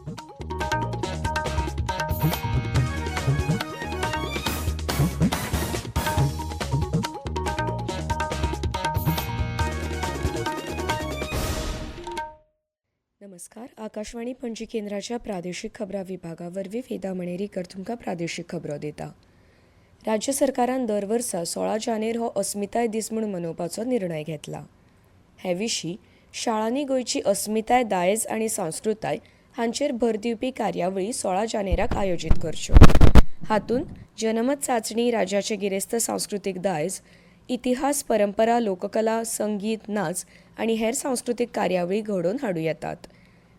नमस्कार. आकाशवाणी पणजी केंद्राच्या प्रादेशीक खबरां विभागा वरवीं वेदा मणेरीकर तुमकां प्रादेशीक खबरो दिता. राज्य सरकारान दर वर्सा 16 जानेर हो अस्मिताय दीस म्हूण मनोवपाचो निर्णय घेतला. हे विशीं शाळांनी गोंयची अस्मिताय, दायज आनी संस्कृताय हांचेर भर दिवपी कार्यावळी 16 जानेराक आयोजीत करच्यो. हातूंत जनमत चांचणी, राज्याचे गिरेस्त सांस्कृतीक दायज, इतिहास, परंपरा, लोककला, संगीत, नाच आनी हेर सांस्कृतीक कार्यावळी घडोवन हाडूं येतात.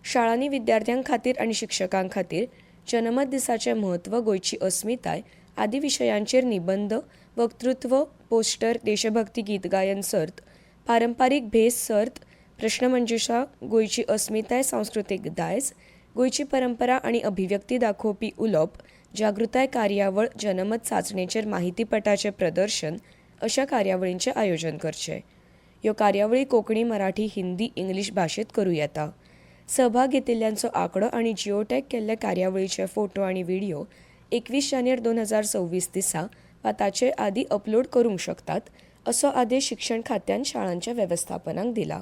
शाळांनी विद्यार्थ्यां खातीर आनी शिक्षकां खातीर जनमत दिसाचें म्हत्व, गोंयची अस्मिताय आदी विशयांचेर निबंध, वक्तृत्व, पोस्टर, देशभक्ती गीत गायन सर्त, पारंपारीक भेस सर्त, प्रश्नमंजुषा, गोंयची अस्मिताय, सांस्कृतीक दायज, गोंयची परंपरा आनी अभिव्यक्ती दाखोवपी उलोवप, जागृताय कार्यावळ, जनमत चांचणेचेर माहितीपटाचें प्रदर्शन अशा कार्यावळींचें आयोजन करचें. ह्यो कार्यावळी कोंकणी, मराठी, हिंदी, इंग्लीश भाशेंत करूं येता. सहभाग घेतिल्ल्यांचो आंकडो आनी जिओ टॅग केल्ल्या कार्यावळीचे फोटो आनी व्हिडिओ 21 जानेर 2026 दिसा वा ताचे आदीं अपलोड करूंक शकतात, असो आदेश शिक्षण खात्यान शाळांच्या वेवस्थापनाक दिला.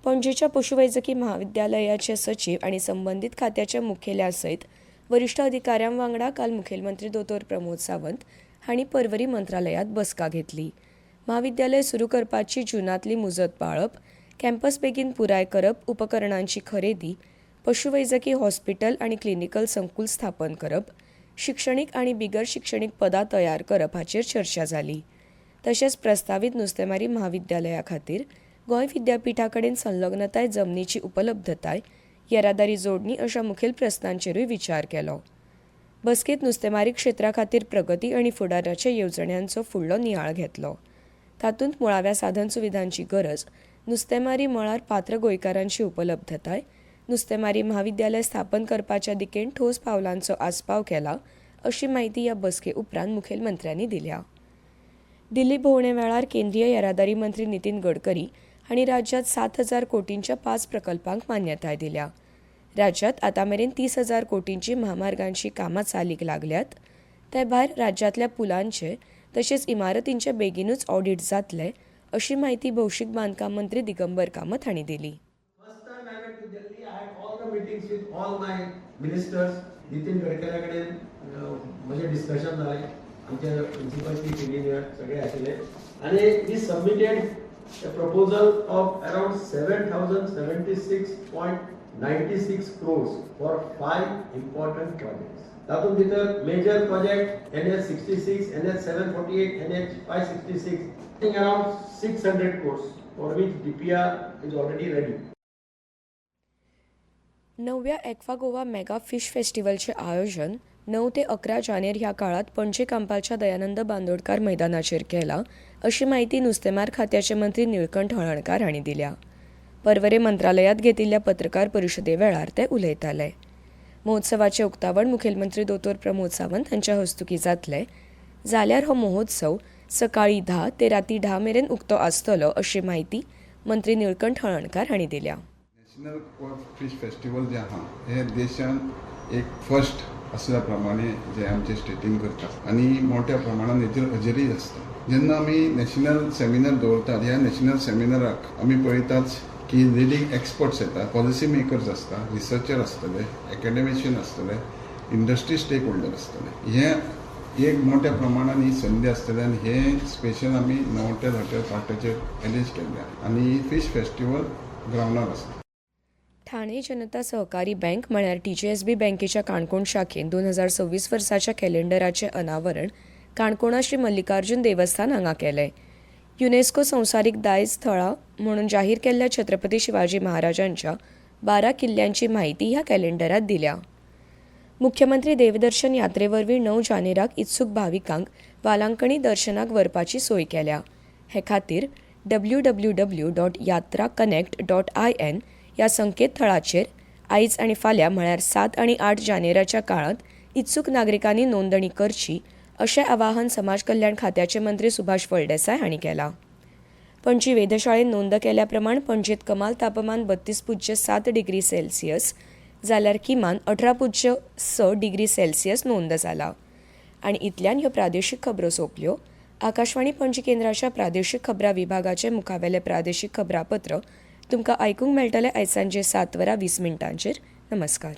पणजेच्या पशुवैजकी म्हाविद्यालयाचे सचीव आनी संबंदीत खात्याच्या मुखेल्या सयत वरिश्ठ अधिकाऱ्यां वांगडा काल मुखेलमंत्री दोतोर प्रमोद सावंत हांणी पर्वरी मंत्रालयांत बसका घेतली. म्हाविद्यालय सुरू करपाची जूनांतली मुजत पाळप, कॅम्पस बेगीन पुराय करप, उपकरणांची खरेदी, पशुवैजकी हॉस्पिटल आनी क्लिनिकल संकुल स्थापन करप, शिक्षणीक आनी बिगर शिक्षणीक पदां तयार करप हाचेर चर्चा जाली. तशेंच प्रस्तावीत नुस्तेमारी म्हाविद्यालया खातीर गोंय विद्यापिठा कडेन संलग्नताय, जमनीची उपलब्धताय, येरादारी जोडणी अशा मुखेल प्रस्नांचेरूय विचार केलो. बसकेंत नुस्तेमारी क्षेत्रा खातीर प्रगती आनी फुडाराच्या येवजण्यांचो फुडलो नियाळ घेतलो. तातूंत मुळाव्या साधन सुविधांची गरज, नुस्तेमारी मळार पात्र गोंयकारांची उपलब्धताय, नुस्तेमारी म्हाविद्यालय स्थापन करपाच्या दिकेन ठोस पावलांचो आस्पाव केला, अशी माहिती ह्या बसके उपरांत मुखेलमंत्र्यांनी दिल्या. दिल्ली भोंवडे वेळार केंद्रीय येरादारी मंत्री नितीन गडकरी हांणी राज्यांत 7,000 कोटींच्या 5 प्रकल्पांक मान्यताय दिल्या. राज्यांत आतांमेरेन 30,000 कोटींची म्हामार्गांची कामां चालीक लागल्यात. ते भायर राज्यांतल्या पुलांचे तशेंच इमारतींचे बेगीनूच ऑडिट जातले, अशी माहिती भौशीक बांदकाम मंत्री दिगंबर कामत हांणी दिली. नितीन गडकरी कडेन म्हणजे डिस्कशन जालें, आमचे प्रिंसिपल चीफ इंजिनियर सगळे आशिल्ले आनी we submitted a proposal of around 7,076.96 crores for 5 important projects. तातूंत भितर major project NH 66, NH 748, NH 566, around 600 crores for which DPR is already ready. 9व्या एक्वा गोवा मेगा फिश फेस्टिवलचे आयोजन 9 ते 11 जानेर ह्या काळात पणजे कांपालच्या दयानंद बांदोडकार मैदानाचेर केला, अशी माहिती नुस्तेमार खात्याचे मंत्री निळकंठ हळर्णकार हांणी दिल्या. पर्वरे मंत्रालयांत घेतिल्ल्या पत्रकार परिशदे वेळार ते उलयताले. महोत्सवाचे उक्तावण मुखेलमंत्री दोतोर प्रमोद सावंत हांच्या हस्तुकीं जातले. जाल्यार हो महोत्सव सकाळी 10 ते राती 10 मेरेन उक्तो आसतलो, अशी माहिती मंत्री निळकंठ हळर्णकार हांणी दिल्या. नॅशनल फिश फेस्टिवल जे आहा हे देशान एक फर्स्ट असल्या प्रमाणे जे आमचे स्टेटीन करतात आनी मोठ्या प्रमाणात हेचेर हजेरी आसता. जेन्ना आमी नॅशनल सेमिनार दवरतात, ह्या नॅशनल सेमिनाराक आमी पळयतात की लिडींग एक्सपर्ट्स येतात, पॉलिसी मेकर्स आसता, रिसर्चर आसतले, एकाडेमिशियन आसतले, इंडस्ट्री स्टेक होल्डर आसतले. हे एक मोठ्या प्रमाणात ही संधी आसतली आनी हे स्पेशल आमी नवोटेल हॉटेल पार्टाचेर अरेंज केल्ले आनी फिश फेस्टिवल ग्रावंडार आसता. ठाणे जनता सहकारी बँक म्हळ्यार TJSB बँकेच्या काणकोण शाखेन 2026 वर्साच्या कॅलेंडराचें अनावरण काणकोणा श्री मल्लिकार्जुन देवस्थान हांगा केलें. युनेस्को संवसारीक दायज थळां म्हणून जाहीर केल्ल्या छत्रपती शिवाजी महाराजांच्या 12 किल्ल्यांची माहिती ह्या कॅलेंडरांत दिल्या. मुख्यमंत्री देवदर्शन यात्रेवरवीं 9 जानेराक इत्सूक भाविकांक वालांकणी दर्शनाक व्हरपाची सोय केल्या. हे खातीर www.yatraconnect.in ह्या संकेतथळाचेर आयज आनी फाल्यां म्हळ्यार 7 आनी 8 जानेराच्या काळांत इत्सूक नागरिकांनी नोंदणी करची, अशें आवाहन समाज कल्याण खात्याचे मंत्री सुभाष फळदेसाय हांणी केलां. पणजी वेधशाळेन नोंद केल्या प्रमाण पणजेंत कमाल तापमान 32.7 डिग्री सेल्सियस, जाल्यार किमान 18.6 डिग्री सेल्सियस नोंद जाला. आनी इतल्यान ह्यो प्रादेशीक खबरो सोंपल्यो. आकाशवाणी पणजी केंद्राच्या प्रादेशीक खबरां विभागाचे मुखावेले प्रादेशीक खबरापत्र तुमकां आयकूंक मेळटले आयज सांजे 7:20 नमस्कार.